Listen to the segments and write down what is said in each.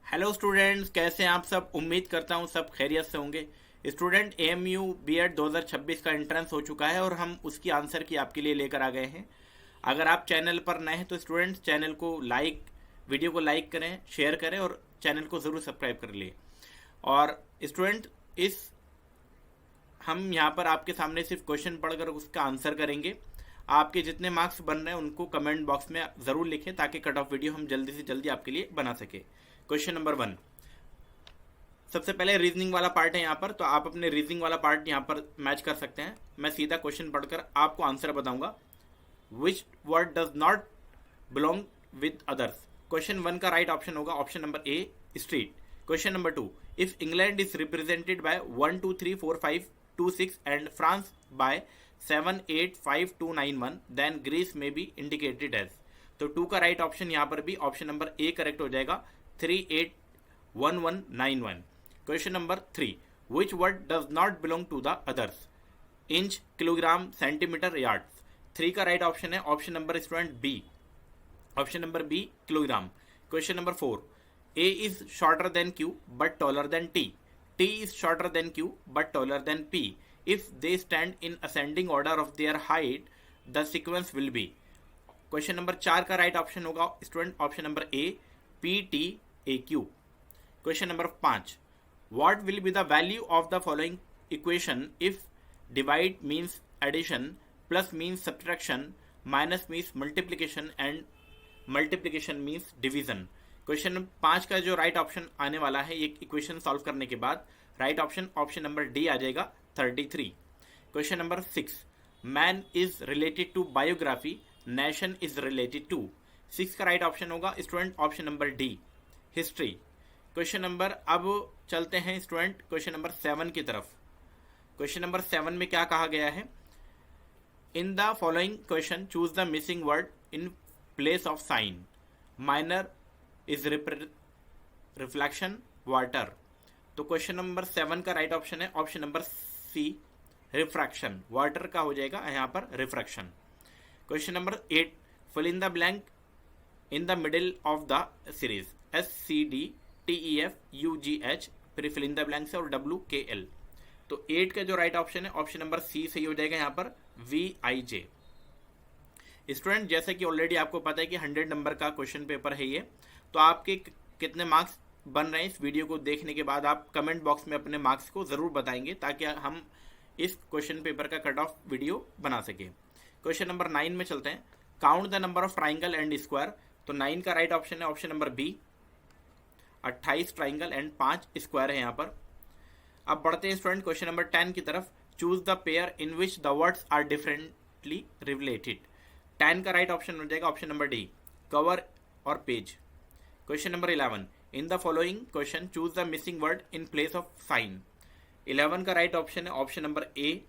Hello students, कैसे हैं आप सब। उम्मीद करता हूं सब खैरियत से होंगे। स्टूडेंट एएमयू बीएड 2026 का एंट्रेंस हो चुका है और हम उसकी आंसर की आपके लिए लेकर आ गए हैं। अगर आप चैनल पर नए हैं तो स्टूडेंट्स चैनल को वीडियो को लाइक करें, शेयर करें और चैनल को ज़रूर सब्सक्राइब कर लिए। और स्टूडेंट इस हम यहाँ पर आपके सामने सिर्फ क्वेश्चन पढ़कर उसका आंसर करेंगे। आपके जितने मार्क्स बन रहे हैं उनको कमेंट बॉक्स में ज़रूर लिखें ताकि कट ऑफ वीडियो हम जल्दी से जल्दी आपके लिए बना सके। क्वेश्चन नंबर 1, सबसे पहले रीजनिंग वाला पार्ट है यहाँ पर, तो आप अपने रीजनिंग वाला पार्ट यहाँ पर मैच कर सकते हैं। मैं सीधा क्वेश्चन पढ़कर आपको आंसर बताऊंगा। Which word does not belong with others. Question 1 का राइट ऑप्शन होगा option number A, street. Question number 2, if England is represented by 1 2 3 4 5 2 6 and France by 7 8 5 2 9 1 then Greece may be indicated as. तो 2 का right option यहाँ पर भी option number A correct हो जाएगा, 3 8 1 1 9 1। Question number 3, which word does not belong to the others? Inch, kilogram, centimetre, yards. 3 का right option है option number student B, option number B kilogram. Question number 4, A is shorter than Q but taller than T. T is shorter than Q but taller than P. If they stand in ascending order of their height the sequence will be. Question number 4 का right option होगा student option number A, P T A Q. Question number 5, what will be the value of the following equation if divide means addition, plus means subtraction, minus means multiplication and multiplication means division। Question 5 का जो right option आने वाला है ये equation solve करने के बाद right option option number D आ जाएगा, 33। Question number 6, man is related to biography, nation is related to. 6 का राइट ऑप्शन होगा student option number D, history. Question number, अब चलते हैं स्टूडेंट क्वेश्चन नंबर 7 की तरफ। क्वेश्चन नंबर 7 में क्या कहा गया है, in the following question choose the missing word in place of sign. Mirror is reflection, water. तो क्वेश्चन नंबर 7 का राइट ऑप्शन है option number C, refraction. Water का हो जाएगा यहाँ पर refraction. Question number 8, fill in the blank in the middle of the series, S C D T E F U G H, फिर fill in the blanks और W K L. तो 8 का जो राइट ऑप्शन है option number C सही हो जाएगा यहाँ पर, वी आई जे। स्टूडेंट जैसे कि ऑलरेडी आपको पता है कि 100 नंबर का क्वेश्चन पेपर है ये, तो आपके कितने मार्क्स बन रहे हैं इस वीडियो को देखने के बाद आप कमेंट बॉक्स में अपने मार्क्स को ज़रूर बताएंगे ताकि हम इस क्वेश्चन पेपर का कट ऑफ वीडियो बना सके। क्वेश्चन नंबर 9 में चलते हैं, count the number of triangle and square. तो 9 का राइट ऑप्शन है option number B, 28 triangle and 5 square है यहाँ पर। अब बढ़ते हैं स्टूडेंट क्वेश्चन नंबर 10 की तरफ, choose the pair in which the words are differently related. 10 का राइट ऑप्शन हो जाएगा ऑप्शन नंबर डी, कवर और page. Question number 11, in the following question choose the missing word in place of sign. 11 का right option है option number A,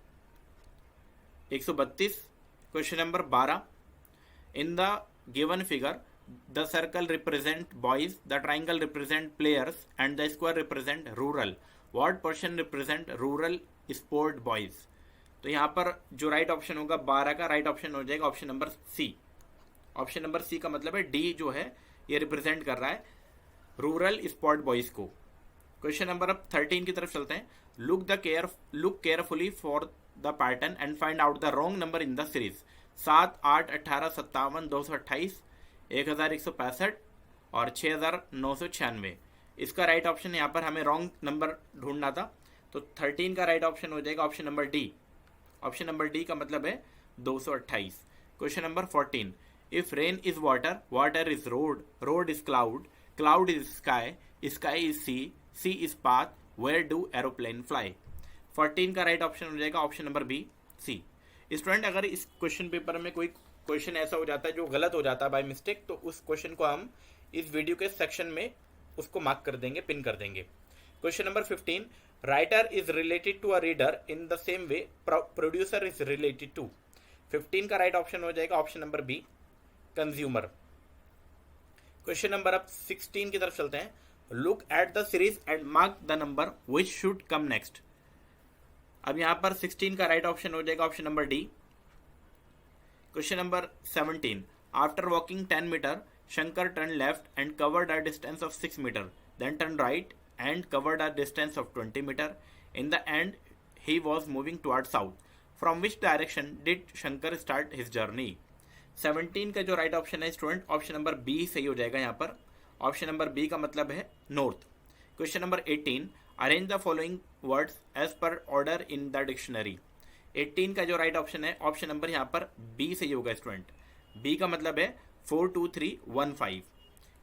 132। Question number 12, in the given figure the circle represent boys, the triangle represent players and the square represent rural, what portion represent rural sport boys। तो यहाँ पर जो right option होगा 12 का right option हो जाएगा option number C. Option number C का मतलब है डी जो है ये रिप्रेजेंट कर रहा है रूरल स्पोर्ट बॉयज को। क्वेश्चन नंबर अब 13 की तरफ चलते हैं, look carefully for the pattern and find out the wrong number in the series. 7 8 18 57 228 1165 और 6996। इसका राइट ऑप्शन यहाँ पर हमें रॉन्ग नंबर ढूंढना था, तो 13 का राइट ऑप्शन हो जाएगा option number D. Option number D का मतलब है 228। Question number 14, if rain is water, water is road, road is cloud, cloud is sky, sky is sea, sea is path, where do aeroplane fly. 14 का right option हो जाएगा option number B, C. Student अगर इस question paper में कोई question ऐसा हो जाता है जो गलत हो जाता है बाय मिस्टेक, तो उस क्वेश्चन को हम इस वीडियो के सेक्शन में उसको मार्क कर देंगे, पिन कर देंगे। Question number 15, writer is related to a reader in the same way producer is related to. 15 का राइट ऑप्शन हो जाएगा option number B, consumer. Question number अब 16 की तरफ चलते हैं, look at the series and mark the number which should come next. अब यहाँ पर 16 का राइट ऑप्शन हो जाएगा option number D. Question number 17, after walking 10 metre, Shankar turned left and covered a distance of 6 meters. then turned right and covered a distance of 20 meter. In the end, he was moving towards south. From which direction did Shankar start his journey? 17 का जो right option है student, option number B सही हो जाएगा यहाँ पर. Option number B का मतलब है north. Question number 18, arrange the following words as per order in the dictionary. 18 का जो राइट ऑप्शन है ऑप्शन नंबर यहाँ पर बी सही होगा स्टूडेंट. बी का मतलब है 4 2 3 1 5.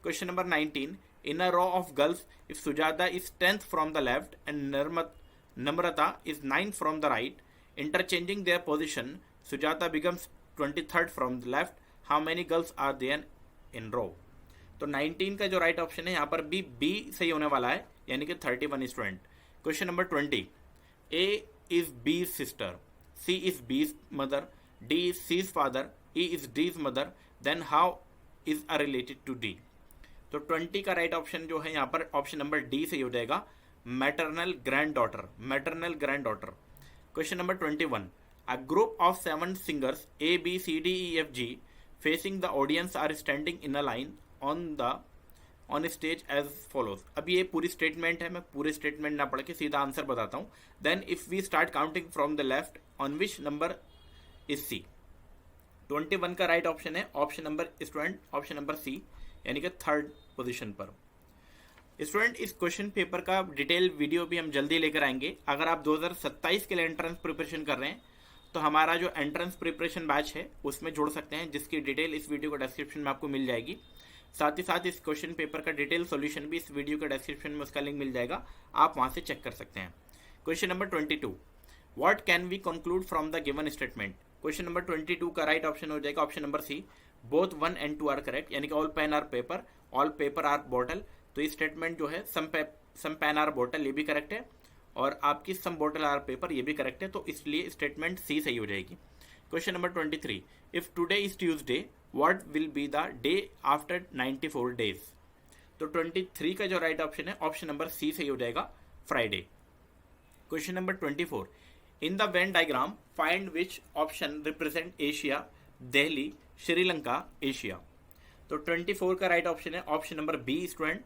Question number 19, in a row of girls if Sujata is 10th from the left and Namrata is 9th from the right, interchanging their position, Sujata becomes 23rd from the left, how many girls are there in row. तो 19 का जो right option है यहाँ पर भी B सही होने वाला है, यानी कि 31 student. Question number 20, A is B sister, C is B's mother, D is C's father, E is D's mother, then how is A related to D. तो 20 का राइट ऑप्शन जो है यहाँ पर ऑप्शन नंबर डी सही हो जाएगा, maternal grand daughter, maternal grand daughter. Question number 21, a group of 7 singers A B C D E F G facing the audience are standing in a line on stage as follows. अब ये पूरी statement है, मैं पूरे statement ना पढ़ के सीधा आंसर बताता हूँ. Then if we start counting from the left, on which number is C. 21 का राइट ऑप्शन है option number student, option number C, यानी कि 3rd पोजीशन पर. स्टूडेंट इस क्वेश्चन पेपर का डिटेल वीडियो भी हम जल्दी लेकर आएंगे. अगर आप 2027 के लिए एंट्रेंस प्रिपरेशन कर रहे हैं तो हमारा जो एंट्रेंस प्रिपरेशन बैच है उसमें जोड़ सकते हैं, जिसकी डिटेल इस वीडियो का डिस्क्रिप्शन में आपको मिल जाएगी. साथ ही साथ इस क्वेश्चन पेपर का डिटेल सॉल्यूशन भी इस वीडियो के डिस्क्रिप्शन में उसका लिंक मिल जाएगा, आप वहां से चेक कर सकते हैं. Question number 22, what can we conclude from the given statement. Question number 22 का राइट ऑप्शन हो जाएगा option number C, both 1 and 2 are correct, यानी कि all pen are paper, all paper are bottle. तो ये स्टेटमेंट जो है सम पेन आर बॉटल ये भी करेक्ट है, और आपकी सम बॉटल आर पेपर ये भी करेक्ट है, तो इसलिए स्टेटमेंट सी सही हो जाएगी. Question number 23, if today is Tuesday what will be the day after 94 days. तो 23 का जो राइट ऑप्शन है ऑप्शन नंबर सी सही हो जाएगा, Friday. Question number 24, in the Venn diagram find which option represent Asia, Delhi, Sri Lanka, Asia. तो 24 का right option है ऑप्शन नंबर बी स्टूडेंट,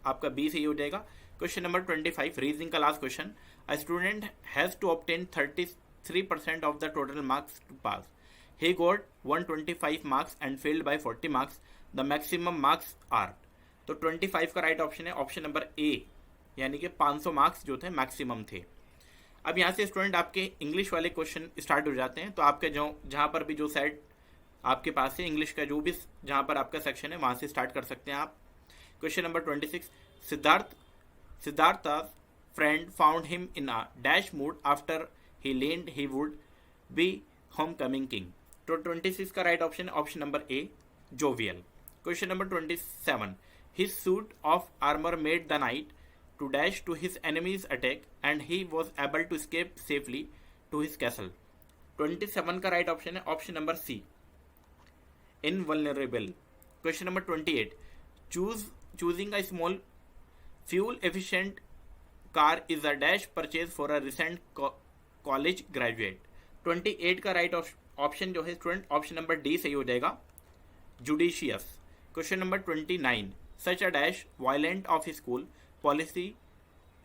आपका बी सही हो जाएगा. क्वेश्चन नंबर 25, रीजनिंग का last question, a student has to obtain 33% of the total marks to pass. He got 125 marks and failed by 40 marks. The maximum marks are. तो 25 का right option है option number ए, यानी कि 500 marks जो थे maximum थे. अब यहाँ से स्टूडेंट आपके इंग्लिश वाले क्वेश्चन स्टार्ट हो जाते हैं. तो आपके जो जहाँ पर भी जो साइड आपके पास है इंग्लिश का जो भी जहाँ पर आपका सेक्शन है वहाँ से स्टार्ट कर सकते हैं आप. Question number 26, Siddharth friend found him in a dash mood after he learned he would be homecoming king. तो 26 का right option option number A, jovial. Question number 27, his suit of armour made the knight to dash to his enemies attack and he was able to escape safely to his castle. 27 का right option है option number C, invulnerable. Question number 28, choosing a small fuel efficient car is a dash purchase for a recent college graduate. 28 का right option जो है student option number D सही हो जाएगा, judicious. Question number 29, such a dash violent of school policy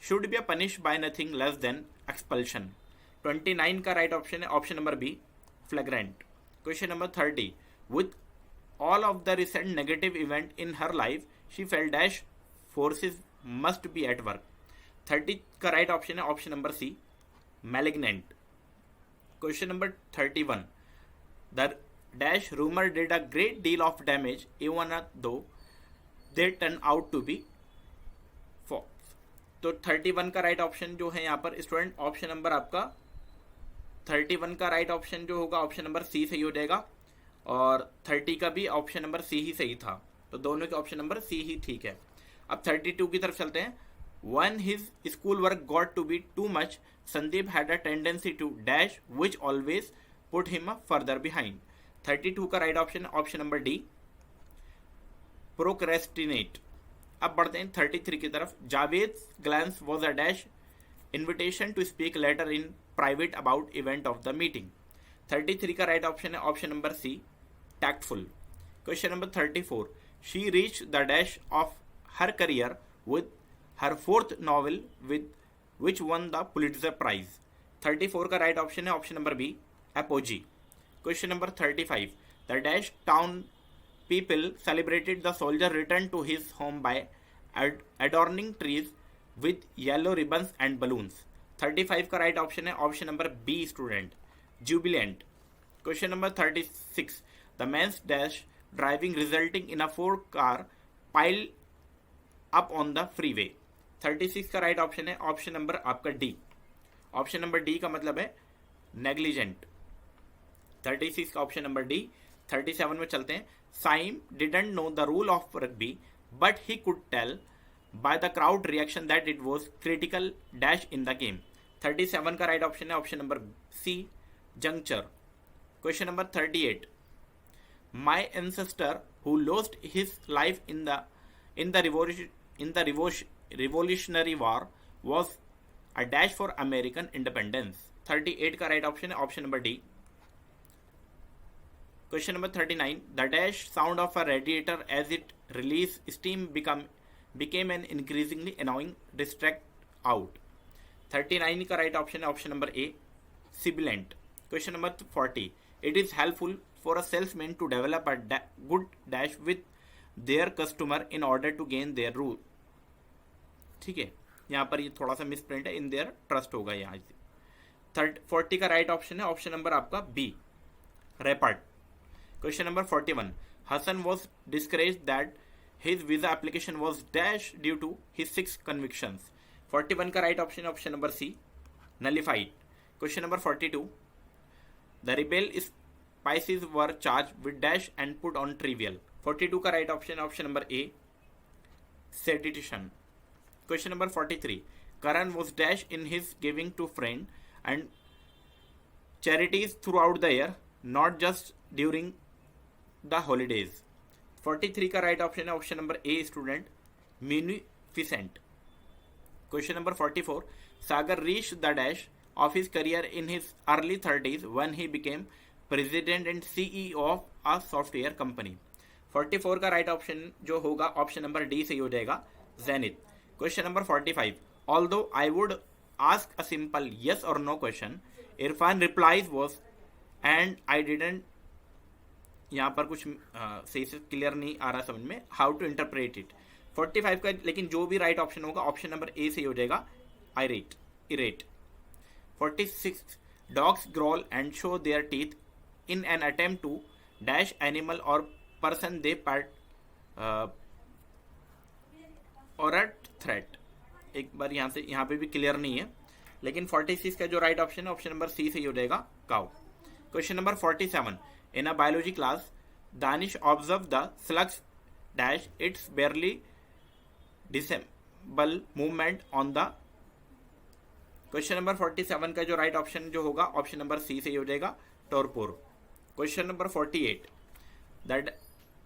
should be punish by nothing less than expulsion. 29 का right option है option number B, flagrant. Question number 30, with all of the recent negative event in her life she fell dash forces must be at work. 30 का right option है option number C, malignant. Question number 31, the dash rumor did a great deal of damage even though they turned out to be false. तो 31 का right option जो है यहाँ पर student option number आपका 31 का राइट ऑप्शन जो होगा ऑप्शन नंबर सी सही हो जाएगा, और 30 का भी ऑप्शन नंबर सी ही सही था, तो दोनों के ऑप्शन नंबर सी ही ठीक है. अब 32 की तरफ चलते हैं. When his school work got to be too much, Sandeep had a tendency to dash, which always put him further behind. 32 का right option option number D, procrastinate. अब बढ़ते हैं 33 की तरफ. Javed glance was a dash invitation to speak later in private about event of the meeting. 33 का right option है option number C, tactful. Question number 34, she reach the dash of her career with her fourth novel with which won the Pulitzer prize. 34 का right option है option number B, apogee. Question number 35, the dash town people celebrated the soldier return to his home by adorning trees with yellow ribbons and balloons। 35 का right option है option number B student, jubilant. Question number 36, the men's dash driving resulting in a 4 car pile up on the freeway. 36 का right option है option number आपका D, option number D का मतलब है negligent. 36 का option number D. 37 में चलते हैं, Sime didn't know the rule of rugby but he could tell by the crowd reaction that it was critical dash in the game। 37 का right option है option number C, juncture. Question number 38, my ancestor who lost his life in the revolutionary war was a dash for American independence। 38 का right option है option number D. Question number 39, the dash sound of a radiator as it released steam became an increasingly annoying distract out। 39 का right option है option number A, sibilant। Question number 40, it is helpful for a salesman to develop a good dash with their customer in order to gain their rule। ठीक है, यहाँ पर ये थोड़ा सा misprint है, in their trust होगा यहाँ से। 40 का right option है option number आपका B, रेपर्ट। Question number 41, Hassan was discouraged that his visa application was dash due to his 6 convictions। 41 का right option है option number C, nullified। Question number 42, the rebel spices were charged with dash and put on trial। 42 का right option है option number A, sedition। Question number 43, Karan was dash in his giving to friend and charities throughout the year, not just during the holidays। 43 का right option है option number A student, munificent. Question number 44, Sagar reach the dash of his career in his early 30s when he became president and CEO of a software company. 44 का right option जो होगा option number D से ही हो जाएगा, zenith. Question number 45, although I would ask a simple yes और no question, Irfan replies was and I didn't, यहाँ पर कुछ सही से क्लियर नहीं आ रहा समझ में, हाउ टू इंटरप्रेट इट। 45 का लेकिन जो भी राइट ऑप्शन होगा ऑप्शन नंबर ए से ही हो जाएगा, irate, irate. 46, dogs growl and show their teeth in an attempt to dash animal or person they part or a threat. एक बार यहाँ से यहाँ पे भी क्लियर नहीं है, लेकिन 46 का जो राइट ऑप्शन है ऑप्शन नंबर सी से ही हो जाएगा, cow. Question number 47, in a biology class, Danish observed the slugs dash its barely discernible movement on the। Question number 47 का जो राइट ऑप्शन जो होगा ऑप्शन नंबर सी से ही हो जाएगा, torpor. Question number 48,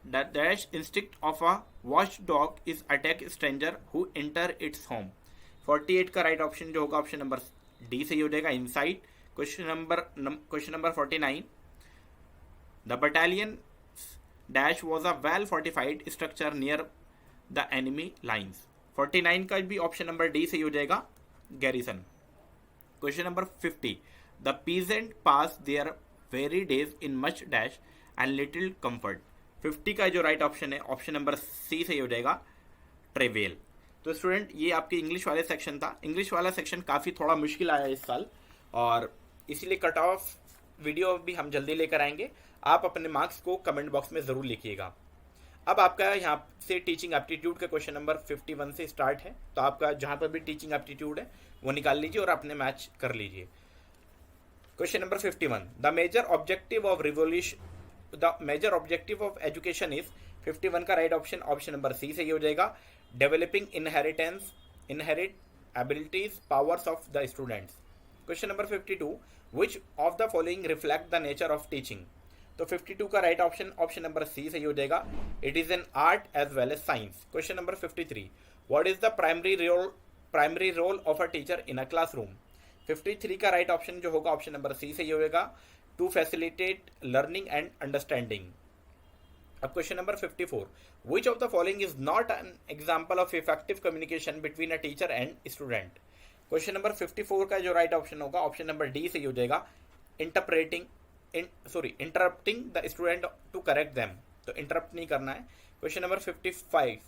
the dash instinct of a watchdog is attack stranger who enter its home। 48 का right option जो होगा ऑप्शन नंबर डी से ही हो जाएगा, insight. Question number 49, the battalion dash was a well fortified structure near the enemy lines। 49 का भी option number D से ही हो जाएगा, garrison। Question number 50, the peasant pass their weary days in much dash and little comfort। 50 का जो right option है option number C से ही हो जाएगा, ट्रेवेल। तो स्टूडेंट ये आपके इंग्लिश वाले सेक्शन था। इंग्लिश वाला सेक्शन काफ़ी थोड़ा मुश्किल आया इस साल और इसीलिए कट ऑफ वीडियो भी हम जल्दी लेकर आएंगे। आप अपने मार्क्स को कमेंट बॉक्स में ज़रूर लिखिएगा। अब आपका यहाँ से टीचिंग एप्टीट्यूड का क्वेश्चन नंबर 51 से स्टार्ट है, तो आपका जहाँ पर भी टीचिंग एप्टीट्यूड है वो निकाल लीजिए और अपने मैच कर लीजिए। Question number 51, the major objective of education is. 51 का right option option number C से ही हो जाएगा, developing inherit abilities powers of the students. Question number 52, which of the following reflect the nature of teaching. तो 52 का right option option number C से ही हो जाएगा, it is an art as well as science. Question number 53, what is the primary role of a teacher in a classroom. 53 का right option जो होगा option number C से ही होगा, to facilitate learning and understanding. अब question number 54, which of the following is not an example of effective communication between a teacher and student. Question number 54 का जो right option होगा option number D सही हो जाएगा, interrupting the student to correct them, तो interrupt नहीं करना है। Question number 55,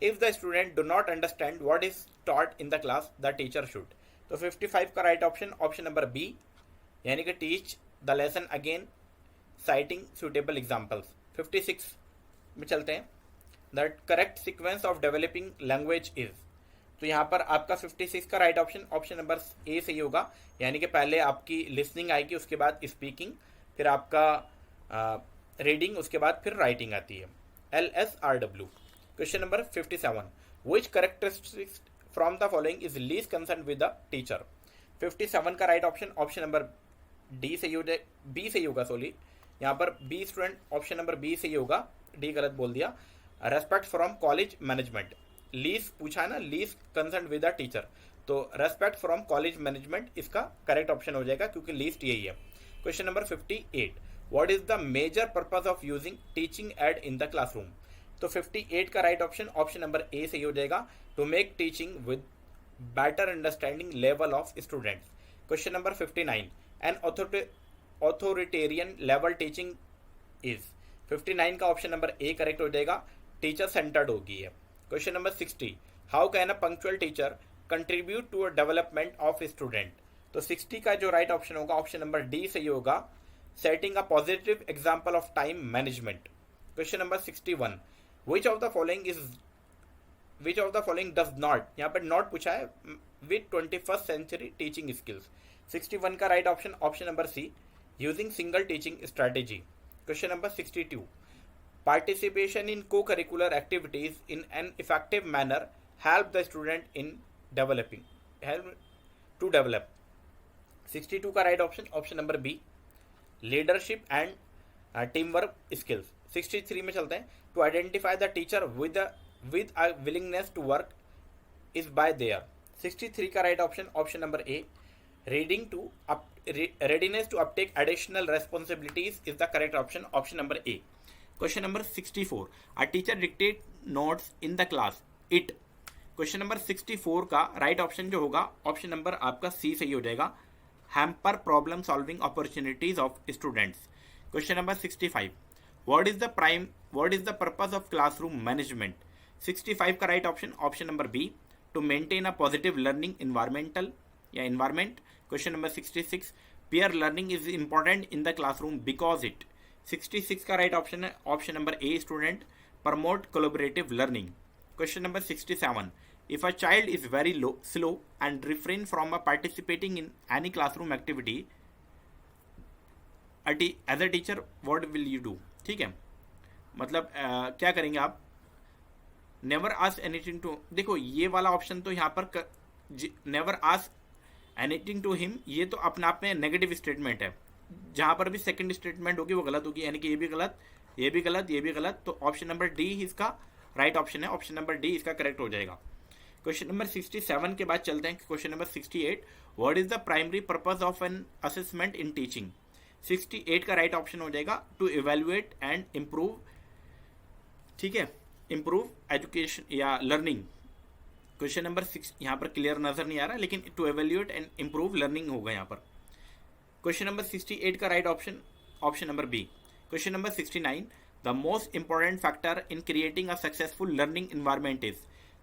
if the student do not understand what is taught in the class the teacher should, तो 55 का right option option number B, यानी कि teach the lesson again citing suitable examples. 56 में चलते हैं, the correct sequence of developing language is, तो यहाँ पर आपका 56 का right option option number A सही होगा, यानी कि पहले आपकी लिसनिंग आएगी, उसके बाद स्पीकिंग, फिर आपका रीडिंग, उसके बाद फिर राइटिंग आती है, LSRW। Question number 57, which characteristics from the following is least concern with the teacher. 57 का right option option number D सही हो जाए, बी सही होगा, सॉरी यहाँ पर B student, option number B सही होगा, डी गलत बोल दिया। Respect from college management, least पूछा है ना, least concern with the teacher, तो रेस्पेक्ट फ्रॉम कॉलेज मैनेजमेंट इसका करेक्ट ऑप्शन हो जाएगा, क्योंकि लीस्ट यही है। Question number 58, what is the major purpose of using teaching aid in the classroom, तो 58 का right option option number A सही हो जाएगा, to make teaching with better understanding level of students. Question number 59, an authoritarian level teaching is, 59 का option number A correct हो जाएगा, teacher centred होगी है। Question number 60, how can a punctual teacher contribute to a development of student, तो 60 का जो right option होगा option number D सही होगा, setting a positive example of time management. Question number 61, which of the following does not, यहाँ पर not पूछा है, with 21st century teaching skills. 61 का right option option number C, using single teaching strategy. Question number 62, participation in co curricular activities in an effective manner help the student in help to develop. 62 का right option option number B, leadership and team work skills. 63 में चलते हैं, to identify the teacher with a willingness to work is by there. 63 का right option option number A, readiness to uptake additional responsibilities is the correct option, option number A. Question number 64, a teacher dictate notes in the class, it. Question number 64 का right option जो होगा option number आपका C सही हो जाएगा, hamper problem solving opportunities of students. Question number 65, what is the purpose of classroom management? 65 का right option option number B, to maintain a positive learning environment. Question number 66, peer learning is important in the classroom because it. 66 का right option है option number A, student, promote collaborative learning. Question number 67, if a child is very slow and refrain from participating in any classroom activity, as a teacher what will you do? ठीक है, मतलब क्या करेंगे आप, never ask anything to, देखो ये वाला option तो यहाँ पर never ask anything to him, ये तो अपने आप में नेगेटिव स्टेटमेंट है, जहाँ पर भी सेकंड स्टेटमेंट होगी वो गलत होगी, यानी कि ये भी गलत, ये भी गलत, ये भी गलत, तो ऑप्शन नंबर डी इसका राइट ऑप्शन है, ऑप्शन नंबर डी इसका करेक्ट हो जाएगा। क्वेश्चन नंबर 67 के बाद चलते हैं question number 68, what is the primary purpose of an assessment in teaching. 68 का राइट ऑप्शन हो जाएगा, टू इवेल्युएट एंड इम्प्रूव, ठीक है, इम्प्रूव एजुकेशन या लर्निंग। क्वेश्चन नंबर 6 यहाँ पर क्लियर नजर नहीं आ रहा, लेकिन to evaluate and improve learning होगा यहाँ पर। क्वेश्चन नंबर 68 का right option option number B. Question number 69, the most important factor in creating a successful learning environment is.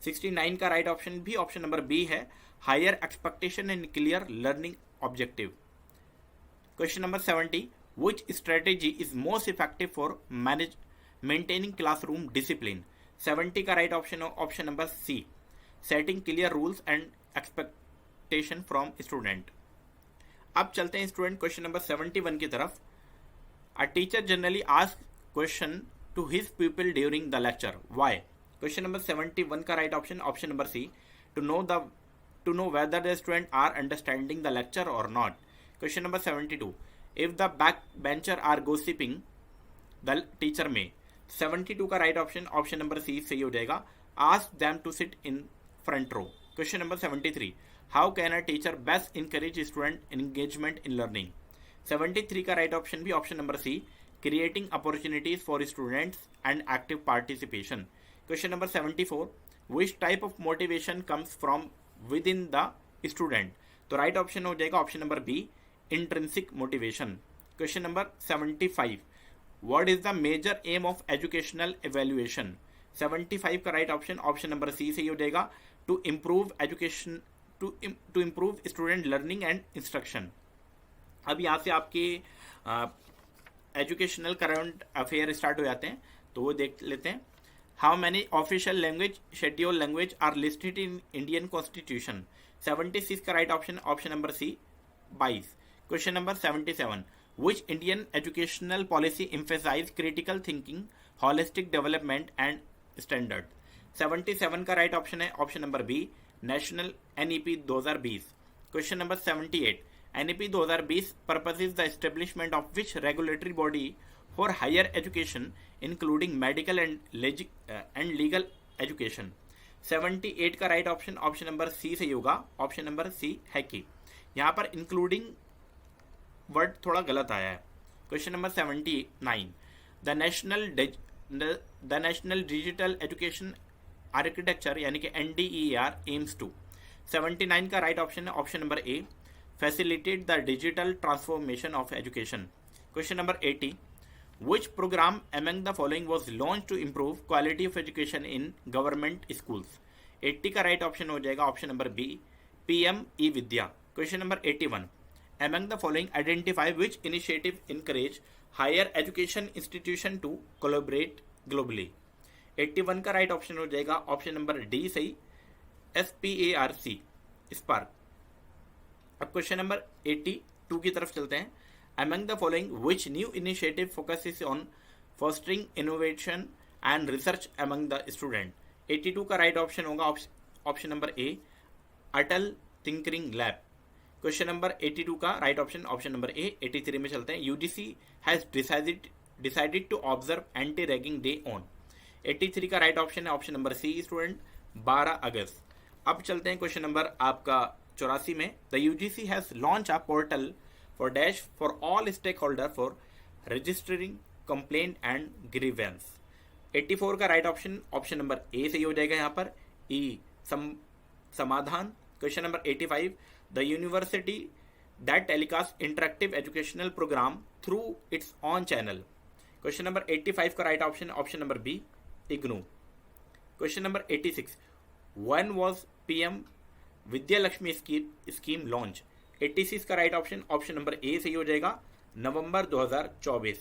69 का राइट ऑप्शन भी ऑप्शन नंबर बी है, higher expectation and clear learning objective. Question number 70, which strategy is most effective for maintaining classroom discipline. 70 का right option option number C, setting clear rules and expectation from student. अब चलते हैं student question number 71 की तरफ। A teacher generally ask question to his people during the lecture, why. Question number 71 का right option option number C, to know whether the student are understanding the lecture और not. Question number 72, if the back bencher are गोसिपिंग the teacher में। 72 का right option option number C सही हो जाएगा, ask them to sit in front row. Question number 73, how can a teacher best encourage student engagement in learning. 73 का right option भी option number C, creating opportunities for students and active participation. Question number 74, which type of motivation comes from within the student? तो right option हो जाएगा option number B, intrinsic motivation. Question number 75, what is the major aim of educational evaluation? 75 का right option option number C सही हो जाएगा, to improve education, to improve student learning and instruction. अब यहाँ से आपके एजुकेशनल करंट अफेयर स्टार्ट हो जाते हैं, तो वो देख लेते हैं. How many official language, schedule language are listed in Indian constitution? 76 का right option option number C 22. Question number 77, which Indian educational policy emphasise critical thinking, holistic development and standard? 77 का राइट ऑप्शन है option number B, national NEP 2020. Question number 78, NEP 2020 purposes the establishment of which regulatory body for higher education including medical and legal education? 78 का right option option number C सही होगा, option number सी है कि यहाँ पर including word थोड़ा गलत आया है. Question number 79, the national digital education architecture यानी कि NDER एम्स टू. 79 का राइट ऑप्शन है option number A, facilitate the digital transformation of education. Question number 80, which program among the following was launched to improve quality of education in government schools? 80 का right option हो जाएगा option number B, PM E-Vidya. Question number 81, among the following identify which initiative encourage higher education institution to collaborate globally? 81 का right option हो जाएगा option number D सही, SPARC, spark. अब question number 82 की तरफ चलते हैं. Among the following which new initiative focuses on fostering innovation and research among the student? 82 का राइट ऑप्शन होगा ऑप्शन नंबर ए, अटल थिंकरिंग लैब. क्वेश्चन नंबर 82 का राइट ऑप्शन ऑप्शन नंबर ए. 83 में चलते हैं. UGC has decided to observe anti ragging day on? 83 का right option है option number C student, 12 अगस्त. अब चलते हैं क्वेश्चन नंबर आपका 84 में. The UGC has launch a portal for dash for all stakeholder for registering complaint and grievance. 84 का right option option number A सही हो जाएगा यहाँ पर, e Samadhan. Question number 85, the university that telecast interactive educational program through its own channel? Question number 85 का right option option number B, IGNOU. Question number 86, when was PM Vidya Lakshmi scheme launch? 86 का right option option number A सही हो जाएगा, नवंबर 2024.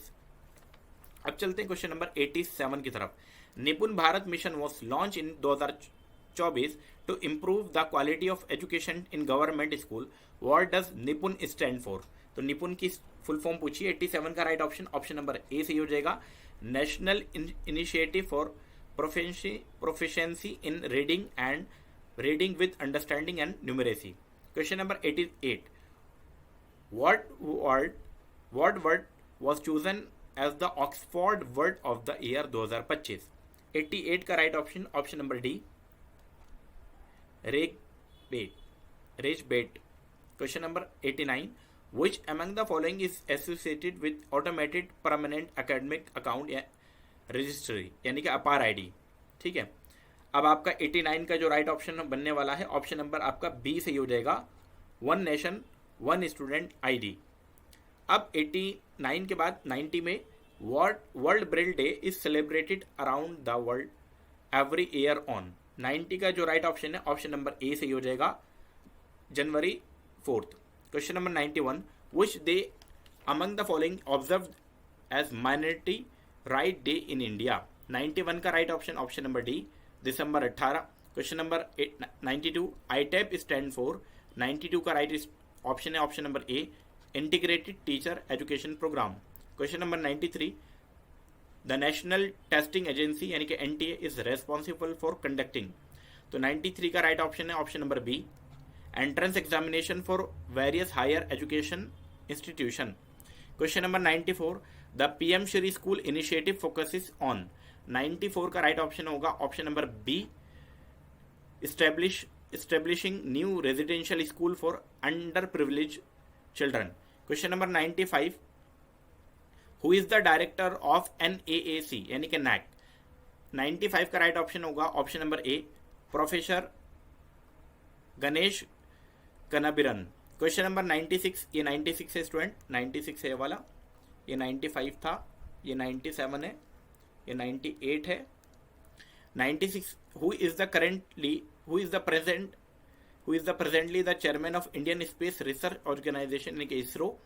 अब चलते हैं question number 87 की तरफ. NIPUN Bharat mission was launch in 2024 to improve the quality of education in government school. What does NIPUN stand for? तो निपुण की फुल फॉर्म पूछिए. 87 का right option option number A सही हो जाएगा, national initiative for proficiency in reading with understanding and numeracy. Question number 88, what word was chosen as the Oxford word of the year 2025? 88 का right option option number D, रेजबेट. Question number 89, which among the following is associated with automated permanent academic account registry यानी कि अपार ID? ठीक है. अब आपका 89 का जो राइट ऑप्शन बनने वाला है ऑप्शन नंबर आपका बी सही हो जाएगा, one nation one student ID. अब 89 के बाद 90 में world braille day is celebrated around the world every year on? 90 का जो राइट ऑप्शन है ऑप्शन नंबर ए सही हो जाएगा, जनवरी 4. Question number 91, which day among the following observe as minority right day in India? 91 का right option option number D, दिसंबर 18. Question number 92, ITAP stand for? 92 का राइट ऑप्शन है option number A, integrated teacher education program. Question number 93, the national testing agency यानी कि NTA is responsible for conducting? तो 93 का right option है option number B, entrance examination for various higher education institution. Question number 94, the PM Shri school initiative focuses on? 94 का right option होगा option number B, establishing new residential school for underprivileged children. Question number 95, who is the director of NAAC यानी कि NAC। 95 का right option होगा option number A, professor Ganesh Kannabiran. Question number 96, ये 96 है student, 96 है ये वाला, ये 95 था, ये 97 है, ये 98 है। 96, who is the presently the chairman of Indian space research organisation यानी कि इसरो।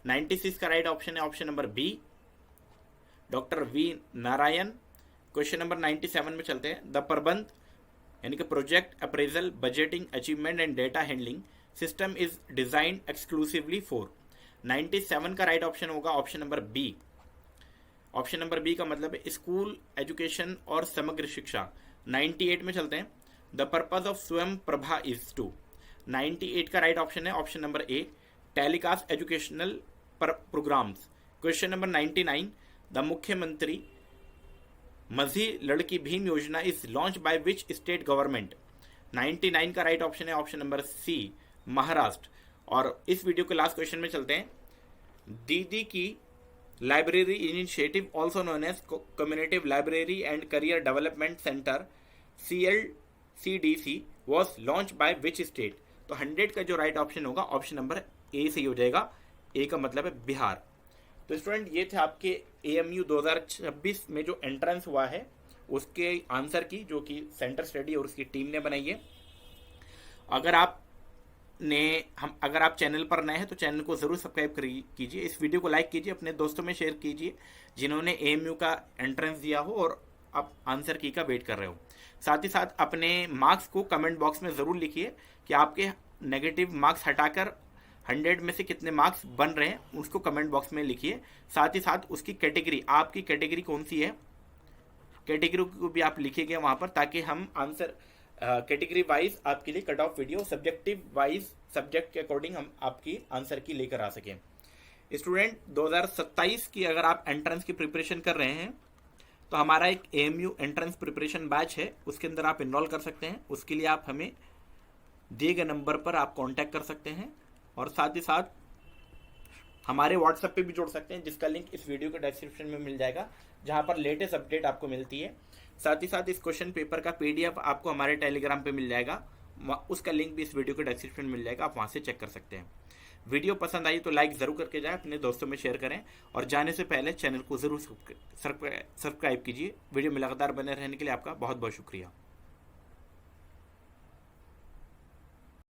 96 का राइट ऑप्शन है option number B, doctor V Narayan. Question number 97 में चलते हैं। द प्रबंध यानी कि project appraisal budgeting achievement and data handling system is design exclusively for. 97 का राइट ऑप्शन होगा option number B. Option number B का मतलब है स्कूल एजुकेशन और समग्र शिक्षा। 98 में चलते हैं। द पर्पज ऑफ स्वयं प्रभा इज टू। 98 का राइट ऑप्शन है option number A, telecast educational programs. Question number 99, the Mukhyamantri Majhi Ladki Bhim Yojana is launch by which state government. 99 का राइट ऑप्शन है ऑप्शन नंबर सी, महाराष्ट्र। और इस वीडियो के लास्ट क्वेश्चन में चलते हैं। दीदी की library initiative also known as community library and career development centre CLCDC was launch by which state. तो 100 का जो राइट ऑप्शन होगा ऑप्शन नंबर ए से ही हो जाएगा, ए का मतलब है बिहार। तो स्टूडेंट ये थे आपके AMU 2026 में जो एंट्रेंस हुआ है उसके आंसर की, जो कि सेंटर स्टडी और उसकी टीम ने बनाई है। अगर आप चैनल पर नए हैं तो चैनल को जरूर सब्सक्राइब कीजिए, इस वीडियो को लाइक कीजिए, अपने दोस्तों में शेयर कीजिए जिन्होंने AMU का एंट्रेंस दिया हो और आप आंसर की का वेट कर रहे हो। साथ ही साथ अपने मार्क्स को कमेंट बॉक्स में ज़रूर लिखिए कि आपके नेगेटिव मार्क्स हटाकर 100 में से कितने मार्क्स बन रहे हैं, उसको कमेंट बॉक्स में लिखिए। साथ ही साथ उसकी कैटेगरी, आपकी कैटेगरी कौन सी है, कैटेगरी को भी आप लिखिएगा वहाँ पर, ताकि हम आंसर कैटेगरी वाइज आपके लिए cut off video subjective wise subject के अकॉर्डिंग हम आपकी आंसर की लेकर आ सकें। स्टूडेंट 2027 की अगर आप एंट्रेंस की प्रिपरेशन कर रहे हैं तो हमारा एक AMU एंट्रेंस प्रिपरेशन बैच है, उसके अंदर आप इनरोल कर सकते हैं। उसके लिए आप हमें दिए गए नंबर पर आप कांटेक्ट कर सकते हैं और साथ ही साथ हमारे व्हाट्सएप पे भी जुड़ सकते हैं, जिसका लिंक इस वीडियो के डिस्क्रिप्शन में मिल जाएगा, जहां पर लेटेस्ट अपडेट आपको मिलती है। साथ ही साथ इस क्वेश्चन पेपर का PDF आपको हमारे टेलीग्राम पे मिल जाएगा, उसका लिंक भी इस वीडियो के डिस्क्रिप्शन में मिल जाएगा, आप वहां से चेक कर सकते हैं। वीडियो पसंद आई तो लाइक ज़रूर करके जाएं, अपने दोस्तों में शेयर करें और जाने से पहले चैनल को ज़रूर सब्सक्राइब कीजिए। वीडियो में लगातार बने रहने के लिए आपका बहुत बहुत शुक्रिया।